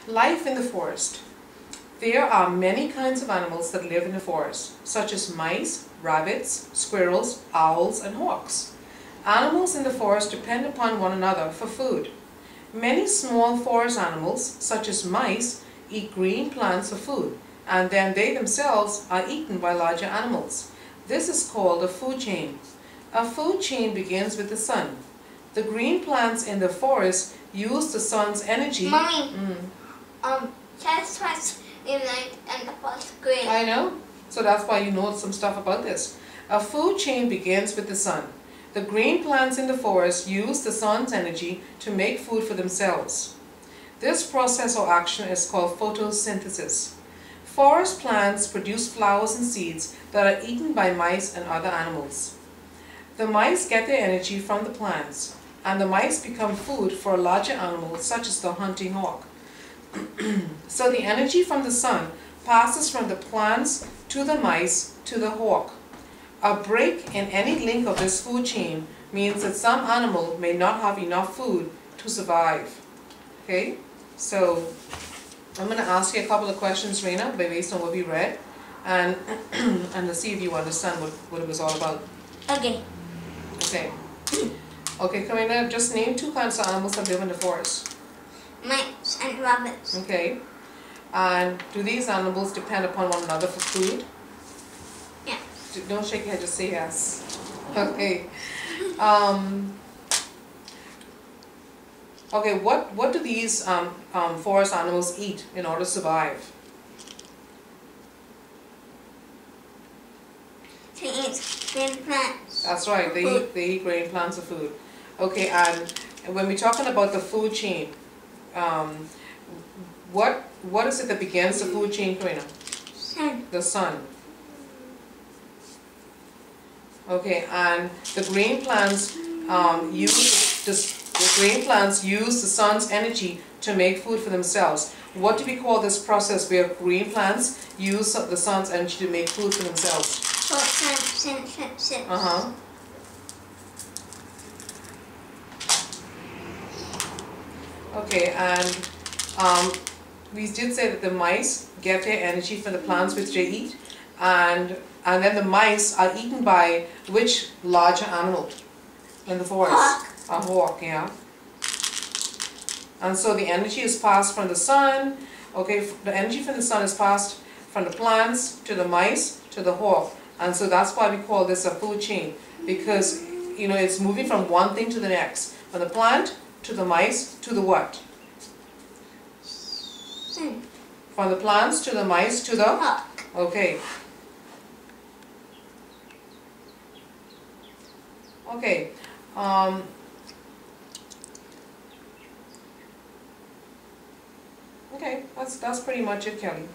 Life in the forest. There are many kinds of animals that live in the forest, such as mice, rabbits, squirrels, owls, and hawks. Animals in the forest depend upon one another for food. Many small forest animals, such as mice, eat green plants for food, and then they themselves are eaten by larger animals. This is called a food chain. A food chain begins with the sun. The green plants in the forest use the sun's energy. Mommy, that's what's in the first grade. I know. So that's why you know some stuff about this. A food chain begins with the sun. The green plants in the forest use the sun's energy to make food for themselves. This process or action is called photosynthesis. Forest plants produce flowers and seeds that are eaten by mice and other animals. The mice get their energy from the plants, and the mice become food for a larger animal such as the hunting hawk. So the energy from the sun passes from the plants to the mice to the hawk. A break in any link of this food chain means that some animal may not have enough food to survive. Okay, so I'm going to ask you a couple of questions, Reina, based on what we read, and to see if you understand what it was all about. Okay. Okay. Okay, Karina, just name two kinds of animals that live in the forest. Mice and rabbits. Okay. And do these animals depend upon one another for food? Yeah. Don't shake your head, just say yes. Okay. Okay, what do these forest animals eat in order to survive? They eat green plants. That's right, they eat green plants for food. Okay, and when we're talking about the food chain, what is it that begins the food chain, Karina? Sun. The sun. Okay, and the green plants use the sun's energy to make food for themselves. What do we call this process where green plants use the sun's energy to make food for themselves? Photosynthesis. Okay, and we did say that the mice get their energy from the plants which they eat, and then the mice are eaten by which larger animal in the forest? Hawk. A hawk, yeah. And so the energy is passed from the sun. Okay, the energy from the sun is passed from the plants to the mice to the hawk, and so that's why we call this a food chain, because it's moving from one thing to the next, from the plant to the mice to the what? Sun. From the plants to the mice to the Hawk. Okay. Okay. Okay, that's pretty much it, Kelly.